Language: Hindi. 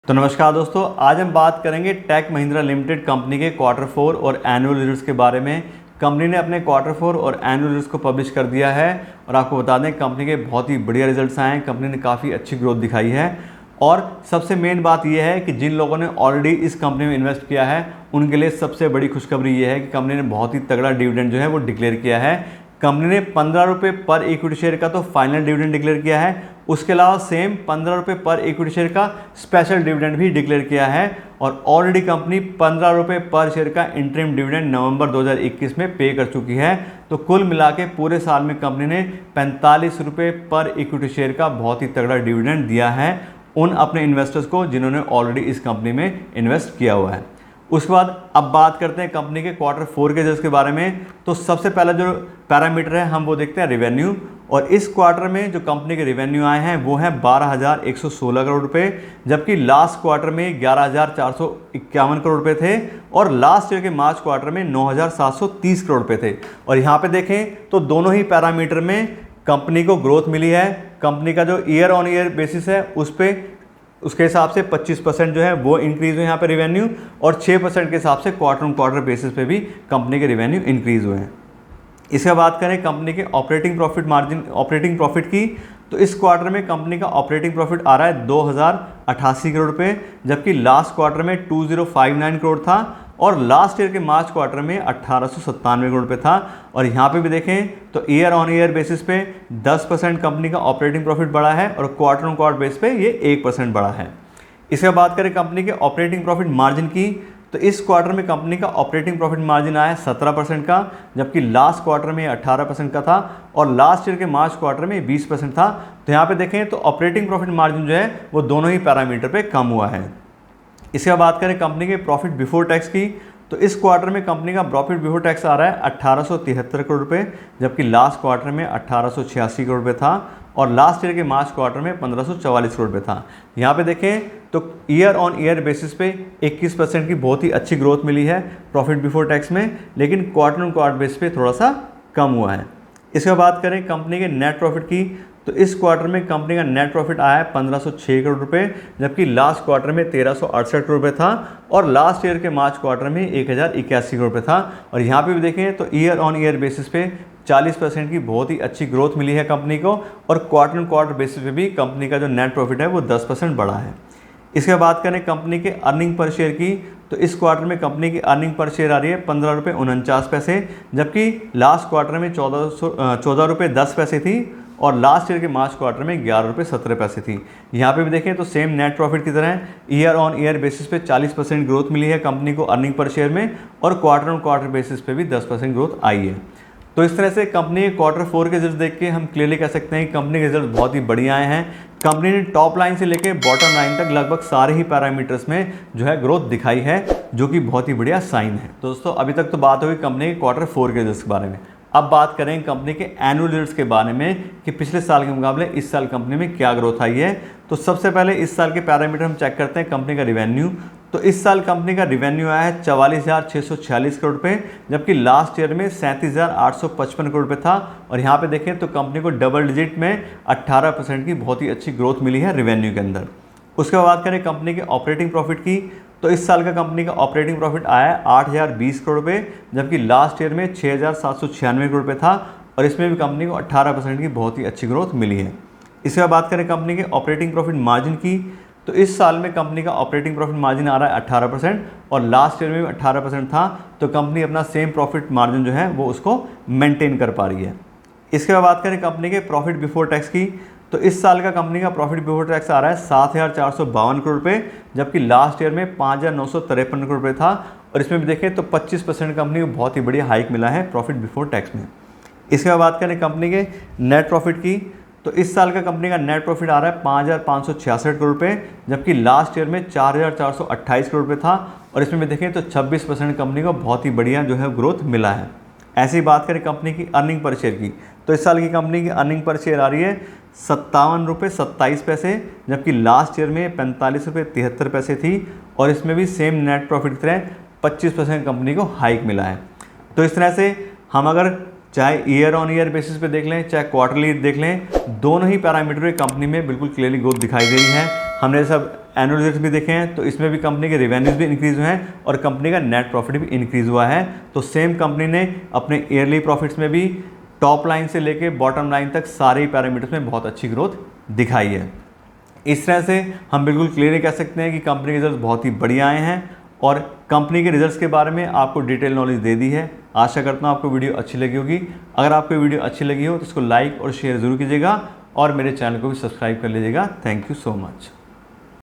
तो नमस्कार दोस्तों, आज हम बात करेंगे टेक महिंद्रा लिमिटेड कंपनी के क्वार्टर 4 और एनुअल रिजल्ट्स के बारे में। कंपनी ने अपने क्वार्टर 4 और एनुअल रिजल्ट्स को पब्लिश कर दिया है और आपको बता दें कंपनी के बहुत ही बढ़िया रिजल्ट्स आए हैं। कंपनी ने काफ़ी अच्छी ग्रोथ दिखाई है और सबसे मेन बात यह है कि जिन लोगों ने ऑलरेडी इस कंपनी में इन्वेस्ट किया है उनके लिए सबसे बड़ी खुशखबरी ये है कि कंपनी ने बहुत ही तगड़ा डिविडेंड जो है वो डिक्लेयर किया है। कंपनी ने 15 रुपये पर इक्विटी शेयर का तो फाइनल डिविडेंड डिक्लेयर किया है, उसके अलावा सेम 15 रुपये पर इक्विटी शेयर का स्पेशल डिविडेंड भी डिक्लेयर किया है और ऑलरेडी कंपनी 15 रुपये पर शेयर का इंटरिम डिविडेंड नवंबर 2021 में पे कर चुकी है। तो कुल मिला के पूरे साल में कंपनी ने 45 रुपये पर इक्विटी शेयर का बहुत ही तगड़ा डिविडेंड दिया है उन अपने इन्वेस्टर्स को जिन्होंने ऑलरेडी इस कंपनी में इन्वेस्ट किया हुआ है। उसके बाद अब बात करते हैं कंपनी के क्वार्टर 4 के रिजल्ट्स के बारे में। तो सबसे पहला जो पैरामीटर है हम वो देखते हैं रेवेन्यू, और इस क्वार्टर में जो कंपनी के रेवेन्यू आए हैं वो हैं 12,116 करोड़ रुपए, जबकि लास्ट क्वार्टर में 11,451 करोड़ रुपए थे और लास्ट ईयर के मार्च क्वार्टर में 9,730 करोड़ रुपए थे। और यहाँ पे देखें तो दोनों ही पैरामीटर में कंपनी को ग्रोथ मिली है। कंपनी का जो ईयर ऑन ईयर बेसिस है उसके हिसाब से 25% जो है वो इंक्रीज़ हुए यहाँ पे रेवेन्यू और 6% के हिसाब से क्वार्टर ऑन क्वार्टर बेसिस पे भी कंपनी के रेवेन्यु इंक्रीज़ हुए हैं। इसके बात करें कंपनी के ऑपरेटिंग प्रॉफिट की, तो इस क्वार्टर में कंपनी का ऑपरेटिंग प्रॉफिट आ रहा है 2,088 करोड़ रुपये, जबकि लास्ट क्वार्टर में 2,059 करोड़ था और लास्ट ईयर के मार्च क्वार्टर में 1,897 करोड़ रुपये था। और यहाँ पे भी देखें तो ईयर ऑन ईयर बेसिस पे 10% कंपनी का ऑपरेटिंग प्रॉफिट बढ़ा है और क्वार्टर ऑन क्वार्टर बेस पे ये 1% बढ़ा है। इसके बात करें कंपनी के ऑपरेटिंग प्रॉफिट मार्जिन की, तो इस क्वार्टर में कंपनी का ऑपरेटिंग प्रॉफिट मार्जिन आया है 17% का, जबकि लास्ट क्वार्टर में 18% का था और लास्ट ईयर के मार्च क्वार्टर में 20% था। तो यहाँ पे देखें तो ऑपरेटिंग प्रॉफिट मार्जिन जो है वो दोनों ही पैरामीटर पे कम हुआ है। इसके बाद करें कंपनी के प्रॉफिट बिफोर टैक्स की, तो इस क्वार्टर में कंपनी का प्रॉफिट बिफोर टैक्स आ रहा है 1873 करोड़ रुपये, जबकि लास्ट क्वार्टर में 1886 करोड़ रुपये था और लास्ट ईयर के मार्च क्वार्टर में 1544 करोड़ रुपये था। यहाँ पे देखें तो ईयर ऑन ईयर बेसिस पे 21% की बहुत ही अच्छी ग्रोथ मिली है प्रॉफिट बिफोर टैक्स में, लेकिन क्वार्टर ऑन क्वार्टर बेसिस पे थोड़ा सा कम हुआ है। इसके बाद करें कंपनी के नेट प्रॉफिट की, तो इस क्वार्टर में कंपनी का नेट प्रॉफिट आया है 1506 करोड़ रुपये, जबकि लास्ट क्वार्टर में 1368 करोड़ रुपये था और लास्ट ईयर के मार्च क्वार्टर में 1081 करोड़ रुपये था। और यहाँ पे भी देखें तो ईयर ऑन ईयर बेसिस पे 40% की बहुत ही अच्छी ग्रोथ मिली है कंपनी को और क्वार्टर ऑन क्वार्टर बेसिस पे भी कंपनी का जो नेट प्रॉफिट है वो 10% बढ़ा है। इसके बाद करें कंपनी के अर्निंग पर शेयर की, तो इस क्वार्टर में कंपनी की अर्निंग पर शेयर आ रही है 15 रुपये 49 पैसे, जबकि लास्ट क्वार्टर में 14 रुपये 10 पैसे थी और लास्ट ईयर के मार्च क्वार्टर में 11 रुपये 17 पैसे थी। यहाँ पे भी देखें तो सेम नेट प्रॉफिट की तरह ईयर ऑन ईयर बेसिस पे 40% ग्रोथ मिली है कंपनी को अर्निंग पर शेयर में और क्वार्टर ऑन क्वार्टर बेसिस पे भी 10% ग्रोथ आई है। तो इस तरह से कंपनी के क्वार्टर 4 के रिजल्ट देख के हम क्लियरली कह सकते हैं कि कंपनी के रिजल्ट बहुत ही बढ़िया आए हैं। कंपनी ने टॉप लाइन से लेकर बॉटम लाइन तक लगभग सारे ही पैरामीटर्स में जो है ग्रोथ दिखाई है, जो कि बहुत ही बढ़िया साइन है। तो दोस्तों अभी तक तो बात होगी कंपनी के क्वार्टर 4 के रिजल्ट के बारे में। अब बात करें कंपनी के एनुअल रिजल्ट्स के बारे में कि पिछले साल के मुकाबले इस साल कंपनी में क्या ग्रोथ आई है। तो सबसे पहले इस साल के पैरामीटर हम चेक करते हैं कंपनी का रिवेन्यू। तो इस साल कंपनी का रिवेन्यू आया है 44,646 करोड़ रुपये, जबकि लास्ट ईयर में 37,855 करोड़ रुपये था। और यहाँ पे देखें तो कंपनी को डबल डिजिट में 18% की बहुत ही अच्छी ग्रोथ मिली है रिवेन्यू के अंदर। उसके बाद करें कंपनी के ऑपरेटिंग प्रॉफिट की, तो इस साल का कंपनी का ऑपरेटिंग प्रॉफिट आया है 8,020 करोड़ रुपये, जबकि लास्ट ईयर में 6,796 करोड़ रुपये था और इसमें भी कंपनी को 18% की बहुत ही अच्छी ग्रोथ मिली है। इसके बाद बात करें कंपनी के ऑपरेटिंग प्रॉफिट मार्जिन की, तो इस साल में कंपनी का ऑपरेटिंग प्रॉफिट मार्जिन आ रहा है 18% और लास्ट ईयर में भी 18% था। तो कंपनी अपना सेम प्रॉफिट मार्जिन जो है वो उसको मेंटेन कर पा रही है। इसके बाद बात करें कंपनी के प्रॉफिट बिफोर टैक्स की, तो इस साल का कंपनी का प्रॉफिट बिफोर टैक्स आ रहा है 7,452 करोड़ रुपये, जबकि लास्ट ईयर में 5,953 करोड़ रुपये था और इसमें भी देखें तो 25% कंपनी को बहुत ही बढ़िया हाइक मिला है प्रॉफिट बिफोर टैक्स में। इसके बाद बात करें कंपनी के नेट प्रॉफिट की, तो इस साल का कंपनी का नेट प्रॉफिट आ रहा है 5,566 करोड़ रुपये, जबकि लास्ट ईयर में 4,428 करोड़ रुपये था और इसमें भी देखें तो 26% कंपनी को बहुत ही बढ़िया जो है ग्रोथ मिला है। ऐसी बात करें कंपनी की अर्निंग पर शेयर की, तो इस साल की कंपनी की अर्निंग पर शेयर आ रही है 57 रुपये 27 पैसे, जबकि लास्ट ईयर में 45 रुपये 73 पैसे थी और इसमें भी सेम नेट प्रॉफिट की तरह 25% कंपनी को हाइक मिला है। तो इस तरह से हम अगर चाहे ईयर ऑन ईयर बेसिस पे देख लें चाहे क्वार्टरली देख लें, दोनों ही पैरामीटर कंपनी में बिल्कुल क्लियरली ग्रोथ दिखाई दे रही है। हमने सब एनुअल रिजल्ट भी देखे हैं तो इसमें भी कंपनी के रेवेन्यूज भी इंक्रीज हुए हैं और कंपनी का नेट प्रॉफिट भी इंक्रीज हुआ है। तो सेम कंपनी ने अपने ईयरली प्रॉफिट्स में भी टॉप लाइन से लेके बॉटम लाइन तक सारे ही पैरामीटर्स में बहुत अच्छी ग्रोथ दिखाई है। इस तरह से हम बिल्कुल क्लियरली कह सकते हैं कि कंपनी के रिजल्ट बहुत ही बढ़िया आए हैं और कंपनी के रिजल्ट्स के बारे में आपको डिटेल नॉलेज दे दी है। आशा करता हूँ आपको वीडियो अच्छी लगी होगी। अगर आपको वीडियो अच्छी लगी हो तो इसको लाइक और शेयर ज़रूर कीजिएगा और मेरे चैनल को भी सब्सक्राइब कर लीजिएगा। Thank you so much.